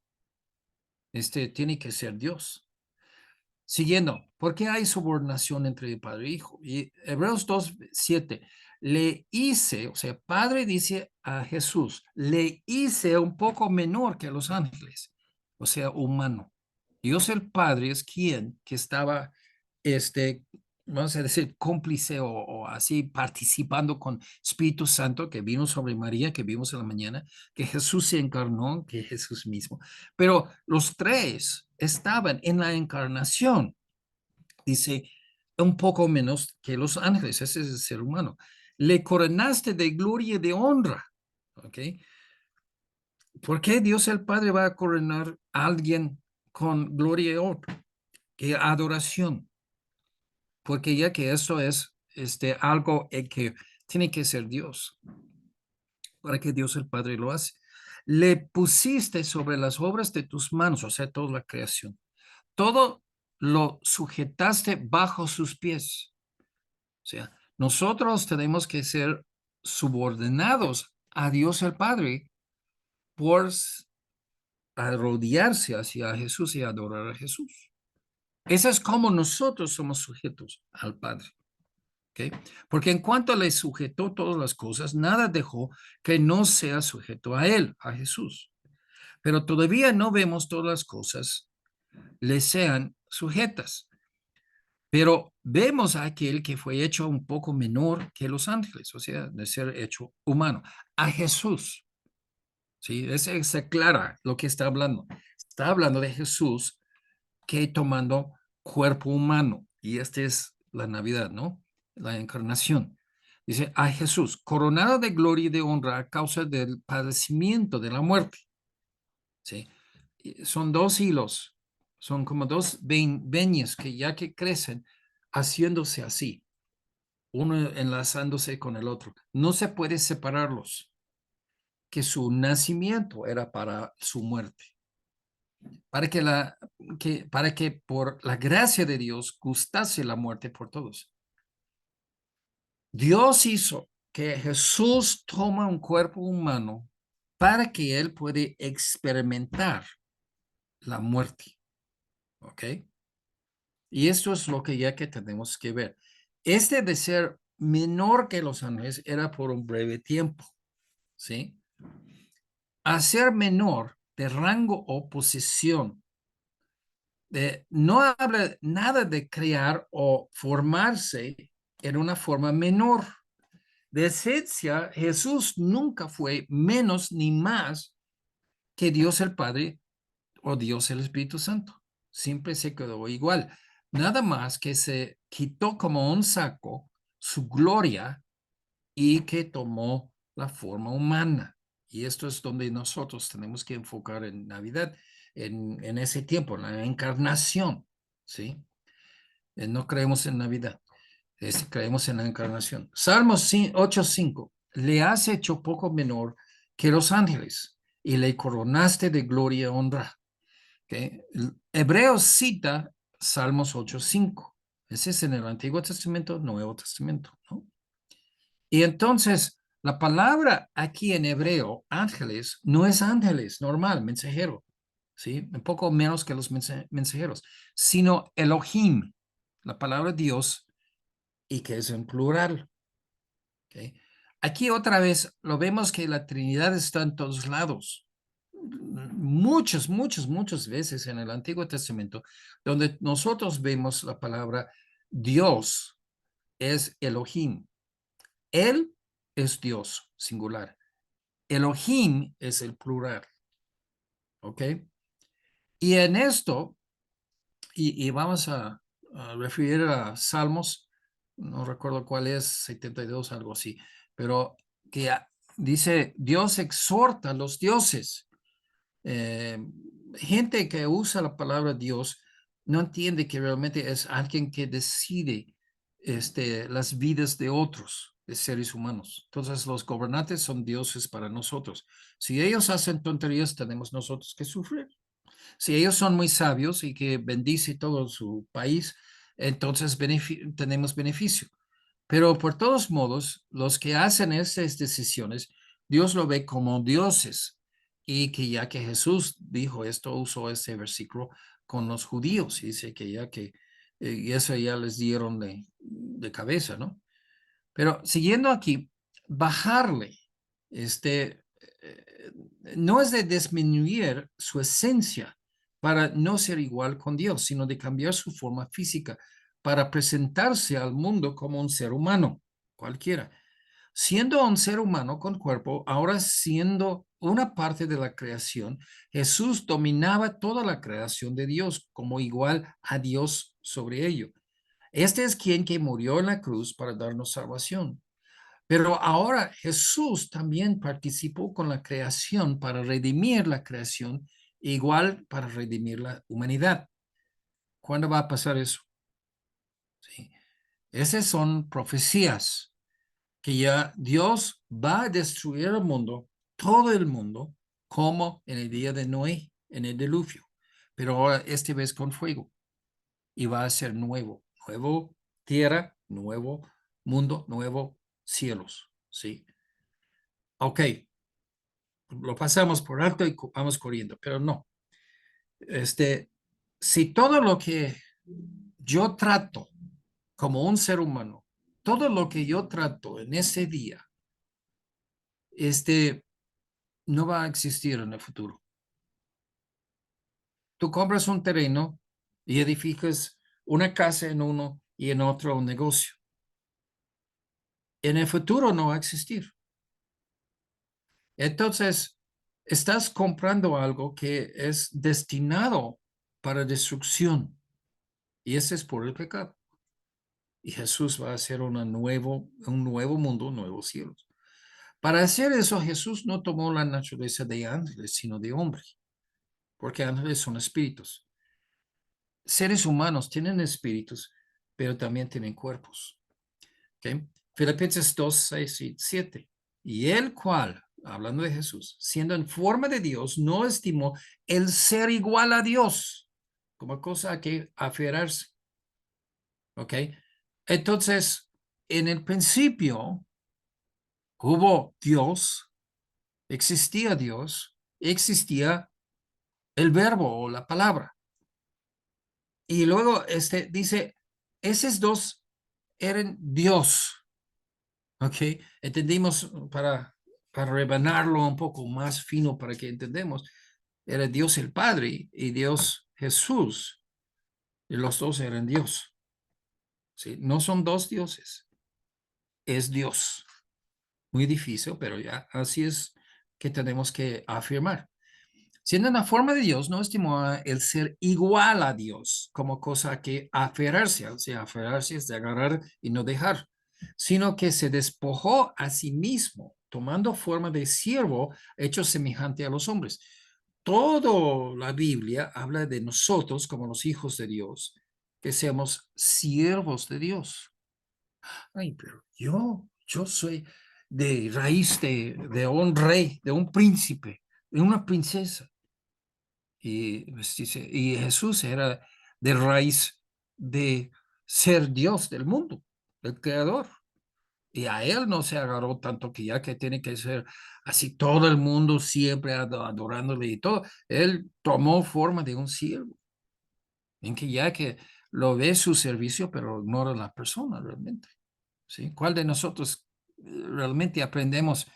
[SPEAKER 1] Tiene que ser Dios. Siguiendo, ¿por qué hay subordinación entre Padre e Hijo? Y Hebreos 2:7, le hice, o sea, Padre dice a Jesús, le hice un poco menor que los ángeles, o sea, humano. Dios el Padre es quien que estaba, este, vamos a decir, cómplice o así participando con Espíritu Santo que vino sobre María, que vimos en la mañana, que Jesús se encarnó, que Jesús mismo. Pero los tres estaban en la encarnación, dice, un poco menos que los ángeles, ese es el ser humano. Le coronaste de gloria y de honra, ¿ok? ¿Por qué Dios el Padre va a coronar a alguien con gloria y honra? Y adoración, porque ya que eso es algo que tiene que ser Dios, para que Dios el Padre lo hace. Le pusiste sobre las obras de tus manos, o sea, toda la creación. Todo lo sujetaste bajo sus pies. O sea, nosotros tenemos que ser subordinados a Dios el Padre por arrodillarse hacia Jesús y adorar a Jesús. Esa es como nosotros somos sujetos al Padre. ¿Okay? Porque en cuanto le sujetó todas las cosas, nada dejó que no sea sujeto a Él, a Jesús. Pero todavía no vemos todas las cosas le sean sujetas. Pero vemos a aquel que fue hecho un poco menor que los ángeles, o sea, de ser hecho humano, a Jesús. ¿Sí? Es clara lo que está hablando. Está hablando de Jesús que tomando cuerpo humano. Y esta es la Navidad, ¿no? La encarnación. Dice, a Jesús, coronado de gloria y de honra a causa del padecimiento de la muerte. ¿Sí? Son dos hilos, son como dos veñas que ya que crecen, haciéndose así, uno enlazándose con el otro. No se puede separarlos, que su nacimiento era para su muerte, para que por la gracia de Dios gustase la muerte por todos. Dios hizo que Jesús toma un cuerpo humano para que él puede experimentar la muerte, ¿ok? Y esto es lo que ya que tenemos que ver. De ser menor que los ángeles era por un breve tiempo, ¿sí? A ser menor de rango o posición, no habla nada de crear o formarse en una forma menor. De esencia, Jesús nunca fue menos ni más que Dios el Padre o Dios el Espíritu Santo. Siempre se quedó igual. Nada más que se quitó como un saco su gloria y que tomó la forma humana. Y esto es donde nosotros tenemos que enfocar en Navidad, en ese tiempo, la encarnación, ¿sí? No creemos en Navidad, creemos en la encarnación. Salmos 8:5, le has hecho poco menor que los ángeles y le coronaste de gloria y honra. ¿Okay? Hebreos cita Salmos 8:5. Ese es en el Antiguo Testamento, Nuevo Testamento, ¿no? Y entonces, la palabra aquí en hebreo, ángeles, no es ángeles, normal, mensajero, ¿sí? Un poco menos que los mensajeros, sino Elohim, la palabra Dios, y que es en plural, ¿ok? Aquí otra vez lo vemos que la Trinidad está en todos lados. Muchas veces en el Antiguo Testamento, donde nosotros vemos la palabra Dios es Elohim. Él es Dios, singular. Elohim es el plural. ¿Ok? Y en esto, y vamos a referir a Salmos, no recuerdo cuál es, 72, algo así, pero que dice, Dios exhorta a los dioses. Eh, Gente que usa la palabra Dios no entiende que realmente es alguien que decide las vidas de otros, de seres humanos. Entonces los gobernantes son dioses para nosotros. Si ellos hacen tonterías, tenemos nosotros que sufrir. Si ellos son muy sabios y que bendice todo su país, entonces tenemos beneficio. Pero por todos modos, los que hacen esas decisiones, Dios lo ve como dioses. Y que ya que Jesús dijo esto, usó ese versículo con los judíos, y dice que ya que, y eso ya les dieron de cabeza, ¿no? Pero siguiendo aquí, bajarle, este, eh, no es de disminuir su esencia para no ser igual con Dios, sino de cambiar su forma física para presentarse al mundo como un ser humano, cualquiera. Siendo un ser humano con cuerpo, ahora siendo una parte de la creación, Jesús dominaba toda la creación de Dios como igual a Dios sobre ello. Este es quien que murió en la cruz para darnos salvación. Pero ahora Jesús también participó con la creación para redimir la creación, igual para redimir la humanidad. ¿Cuándo va a pasar eso? Sí. Esas son profecías que ya Dios va a destruir el mundo, todo el mundo, como en el día de Noé, en el diluvio. Pero ahora esta vez con fuego. Y va a ser nuevo, nuevo tierra, nuevo mundo, nuevo cielos, ¿sí? Ok, lo pasamos por alto y vamos corriendo, pero no. Este, si todo lo que yo trato como un ser humano, todo lo que yo trato en ese día, no va a existir en el futuro. Tú compras un terreno y edificas una casa en uno y en otro un negocio. En el futuro no va a existir. Entonces, estás comprando algo que es destinado para destrucción y ese es por el pecado. Y Jesús va a hacer un nuevo mundo, nuevos cielos. Para hacer eso, Jesús no tomó la naturaleza de ángeles, sino de hombre, porque ángeles son espíritus. Seres humanos tienen espíritus, pero también tienen cuerpos. ¿Okay? Filipenses 2, 6 y 7. Y el cual, hablando de Jesús, siendo en forma de Dios, no estimó el ser igual a Dios como cosa a que aferrarse. ¿Ok? Entonces, en el principio hubo Dios, existía el verbo o la palabra. Y luego dice, esos dos eran Dios. ¿Ok? Entendimos para rebanarlo un poco más fino para que entendamos. Era Dios el Padre y Dios Jesús. Y los dos eran Dios. ¿Sí? No son dos dioses, es Dios. Muy difícil, pero ya así es que tenemos que afirmar. Siendo en la forma de Dios, no estimó el ser igual a Dios como cosa que aferrarse, o sea, aferrarse es de agarrar y no dejar, sino que se despojó a sí mismo, tomando forma de siervo, hecho semejante a los hombres. Toda la Biblia habla de nosotros como los hijos de Dios, que seamos siervos de Dios. Ay, pero yo soy de raíz de un rey, de un príncipe, de una princesa. Y, pues, dice, y Jesús era de raíz de ser Dios del mundo, el creador. Y a él no se agarró tanto que ya que tiene que ser así todo el mundo siempre adorándole y todo. Él tomó forma de un siervo, en que ya que lo ve su servicio, pero ignora a la persona realmente. ¿Sí? ¿Cuál de nosotros realmente aprendemos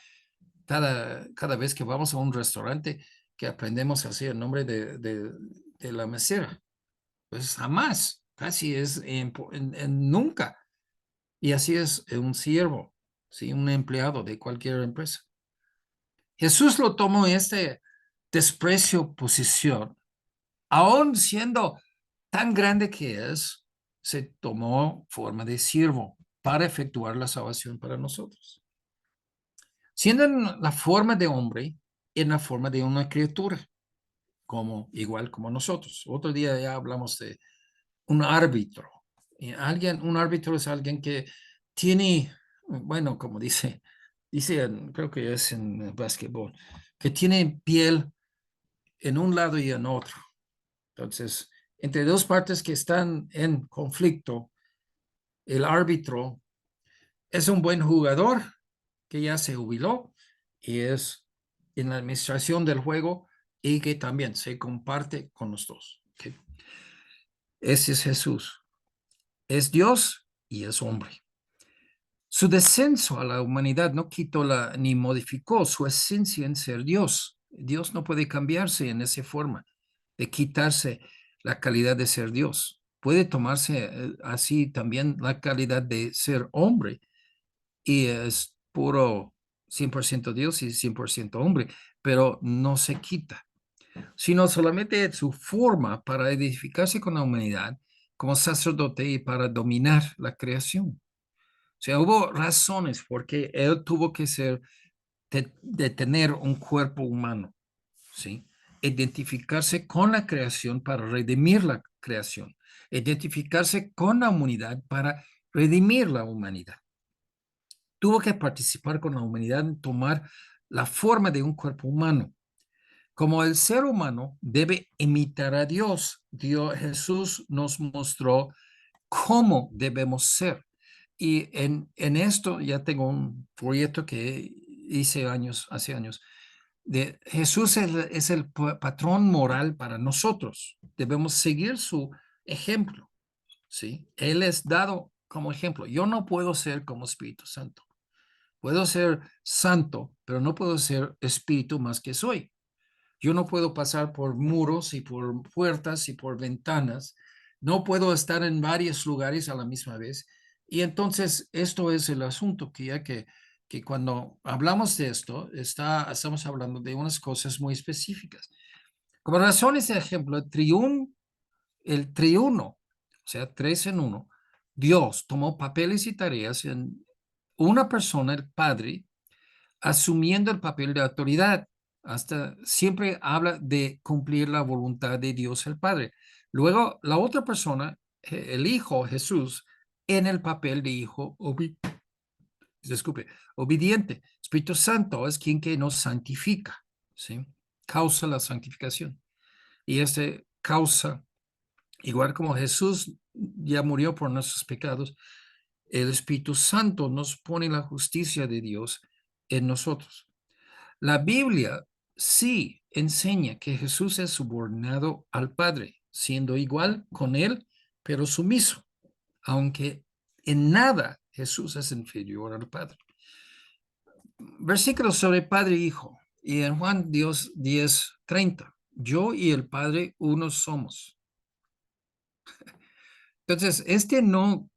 [SPEAKER 1] cada vez que vamos a un restaurante que aprendemos así el nombre de la mesera? Pues jamás, casi es nunca. Y así es un siervo, ¿sí? Un empleado de cualquier empresa. Jesús lo tomó este desprecio posición, aún siendo tan grande que es, se tomó forma de siervo para efectuar la salvación para nosotros. Siendo en la forma de hombre, en la forma de una criatura, como igual como nosotros. Otro día ya hablamos de un árbitro. Un árbitro es alguien que tiene, bueno, como dice, creo que es en el básquetbol, que tiene piel en un lado y en otro. Entonces, entre dos partes que están en conflicto, el árbitro Es un buen jugador que ya se jubiló y es en la administración del juego y que también se comparte con los dos. ¿Okay? Ese es Jesús. Es Dios y es hombre. Su descenso a la humanidad no quitó ni modificó su esencia en ser Dios. Dios no puede cambiarse en esa forma de quitarse la calidad de ser Dios. Puede tomarse así también la calidad de ser hombre y es puro 100% Dios y 100% hombre, pero no se quita, sino solamente su forma para edificarse con la humanidad como sacerdote y para dominar la creación. O sea, hubo razones porque él tuvo que ser, de tener un cuerpo humano, ¿sí? Identificarse con la creación para redimir la creación, identificarse con la humanidad para redimir la humanidad. Tuvo que participar con la humanidad en tomar la forma de un cuerpo humano. Como el ser humano debe imitar a Dios, Jesús nos mostró cómo debemos ser. Y en esto ya tengo un proyecto que hice hace años. Jesús es el patrón moral para nosotros. Debemos seguir su ejemplo, ¿sí? Él es dado como ejemplo. Yo no puedo ser como Espíritu Santo. Puedo ser santo, pero no puedo ser espíritu más que soy. Yo no puedo pasar por muros y por puertas y por ventanas. No puedo estar en varios lugares a la misma vez. Y entonces esto es el asunto, que ya que cuando hablamos de esto, estamos hablando de unas cosas muy específicas. Como razones de ejemplo, el triuno, o sea, tres en uno, Dios tomó papeles y tareas en una persona, el Padre, asumiendo el papel de autoridad. Hasta siempre habla de cumplir la voluntad de Dios el Padre. Luego, la otra persona, el Hijo Jesús, en el papel de hijo obediente. Espíritu Santo es quien que nos santifica, ¿sí? Causa la santificación. Y este causa, igual como Jesús ya murió por nuestros pecados, el Espíritu Santo nos pone la justicia de Dios en nosotros. La Biblia sí enseña que Jesús es subordinado al Padre, siendo igual con él, pero sumiso, aunque en nada Jesús es inferior al Padre. Versículos sobre Padre e Hijo. Y en Juan 10:30, yo y el Padre uno somos. Entonces, este no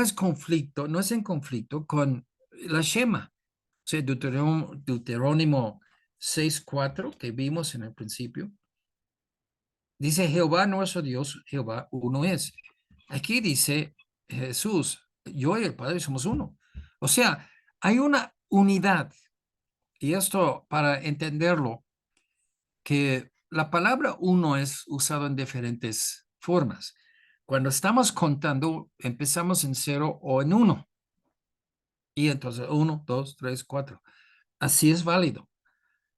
[SPEAKER 1] es conflicto, no es en conflicto con la Shema. O sea, Deuterónimo 6:4 que vimos en el principio. Dice Jehová nuestro Dios, Jehová uno es. Aquí dice Jesús, yo y el Padre somos uno. O sea, hay una unidad. Y esto, para entenderlo, que la palabra uno es usado en diferentes formas. Cuando estamos contando, empezamos en 0 o en 1. Y entonces 1, 2, 3, 4. Así es válido.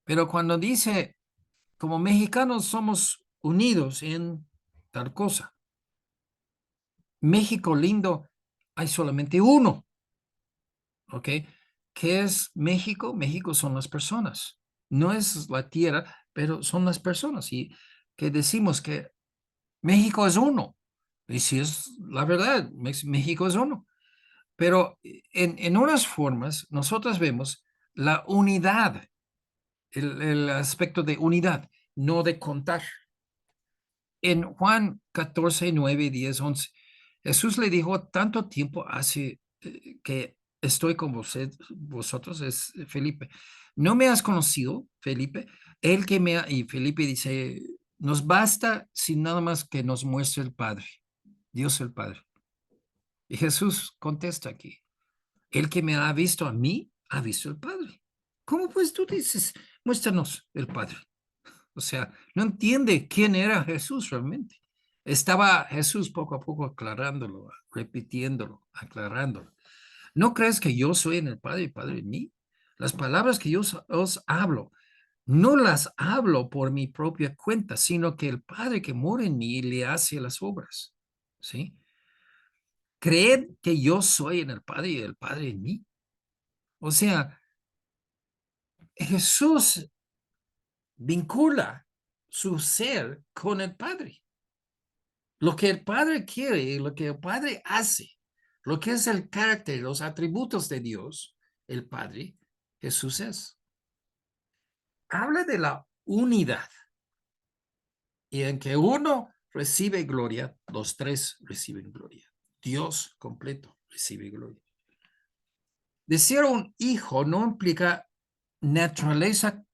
[SPEAKER 1] Pero cuando dice, como mexicanos somos unidos en tal cosa, México lindo, hay solamente uno, ¿ok? ¿Qué es México? México son las personas. No es la tierra, pero son las personas. Y que decimos que México es uno. Y si es la verdad, México es uno. Pero en unas formas, nosotros vemos la unidad, el aspecto de unidad, no de contar. En Juan 14, 9, 10, 11, Jesús le dijo, tanto tiempo hace que estoy con vosotros, es Felipe. ¿No me has conocido, Felipe? El que y Felipe dice, nos basta sin nada más que nos muestre el Padre, Dios el Padre. Y Jesús contesta aquí, el que me ha visto a mí, ha visto el Padre. ¿Cómo pues tú dices, muéstranos el Padre? O sea, no entiende quién era Jesús realmente. Estaba Jesús poco a poco aclarándolo, repitiéndolo, aclarándolo. ¿No crees que yo soy en el Padre y el Padre en mí? Las palabras que yo os hablo, no las hablo por mi propia cuenta, sino que el Padre que mora en mí le hace las obras. ¿Sí? creed que yo soy en el Padre y el Padre en mí. O sea, Jesús vincula su ser con el Padre. Lo que el Padre quiere, lo que el Padre hace, lo que es el carácter, los atributos de Dios, el Padre, Jesús es. Habla de la unidad y en que uno recibe gloria, los tres reciben gloria. Dios completo recibe gloria. Decir un hijo no implica naturaleza,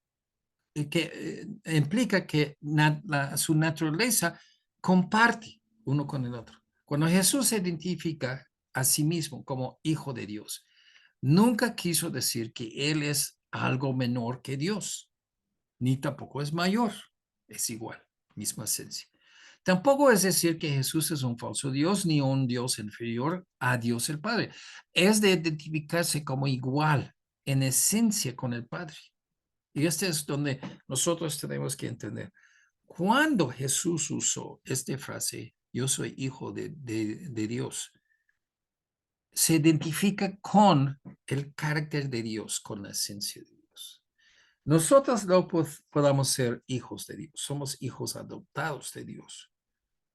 [SPEAKER 1] implica que su naturaleza comparte uno con el otro. Cuando Jesús se identifica a sí mismo como hijo de Dios, nunca quiso decir que él es algo menor que Dios, ni tampoco es mayor, es igual, misma esencia. Tampoco es decir que Jesús es un falso Dios ni un Dios inferior a Dios el Padre. Es de identificarse como igual en esencia con el Padre. Y este es donde nosotros tenemos que entender. Cuando Jesús usó esta frase, yo soy hijo de Dios, se identifica con el carácter de Dios, con la esencia de Dios. Nosotros no podamos ser hijos de Dios, somos hijos adoptados de Dios,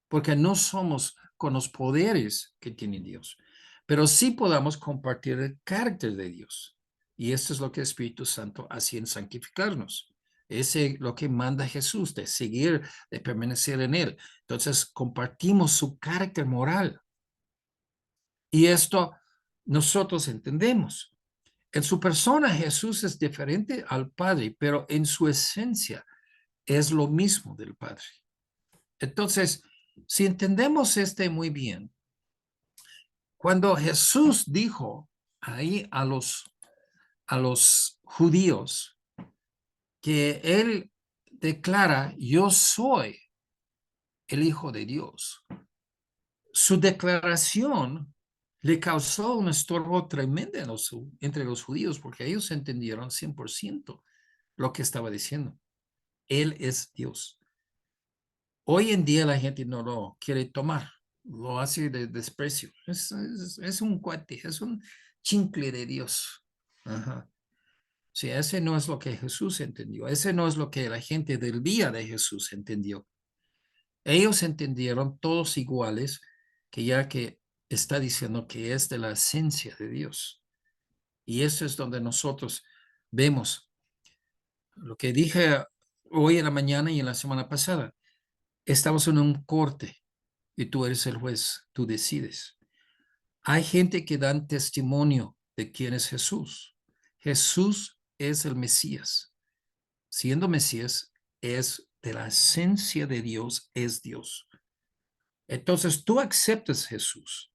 [SPEAKER 1] porque no somos con los poderes que tiene Dios, pero sí podamos compartir el carácter de Dios. Y esto es lo que el Espíritu Santo hace en santificarnos. Es lo que manda Jesús, de seguir, de permanecer en Él. Entonces, compartimos su carácter moral. Y esto nosotros entendemos. En su persona, Jesús es diferente al Padre, pero en su esencia es lo mismo del Padre. Entonces, si entendemos este muy bien, cuando Jesús dijo ahí a los judíos que él declara, yo soy el Hijo de Dios, su declaración le causó un estorbo tremendo entre los judíos porque ellos entendieron 100% lo que estaba diciendo. Él es Dios. Hoy en día la gente no lo quiere tomar, lo hace de desprecio. Es un cuate, es un chincle de Dios. Ajá. Sí, ese no es lo que Jesús entendió, ese no es lo que la gente del día de Jesús entendió. Ellos entendieron todos iguales, que ya que está diciendo que es de la esencia de Dios. Y eso es donde nosotros vemos lo que dije hoy en la mañana y en la semana pasada. Estamos en un corte y tú eres el juez, tú decides. Hay gente que dan testimonio de quién es Jesús. Jesús es el Mesías. Siendo Mesías, es de la esencia de Dios, es Dios. Entonces tú aceptas Jesús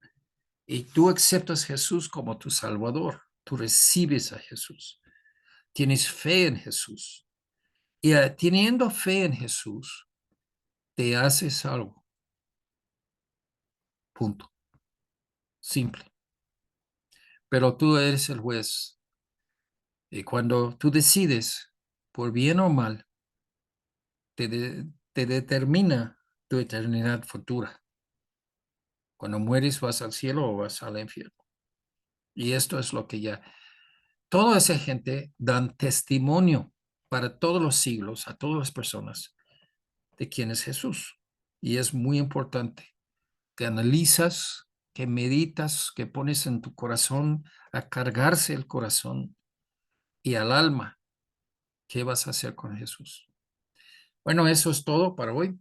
[SPEAKER 1] y tú aceptas Jesús como tu Salvador. Tú recibes a Jesús. Tienes fe en Jesús. Y teniendo fe en Jesús, te haces salvo. Punto. Simple. Pero tú eres el juez. Y cuando tú decides, por bien o mal, te determina tu eternidad futura. Cuando mueres vas al cielo o vas al infierno. Y esto es lo que ya, toda esa gente dan testimonio para todos los siglos, a todas las personas, de quién es Jesús. Y es muy importante que analizas, que meditas, que pones en tu corazón a cargarse el corazón y al alma. ¿Qué vas a hacer con Jesús? Bueno, eso es todo para hoy.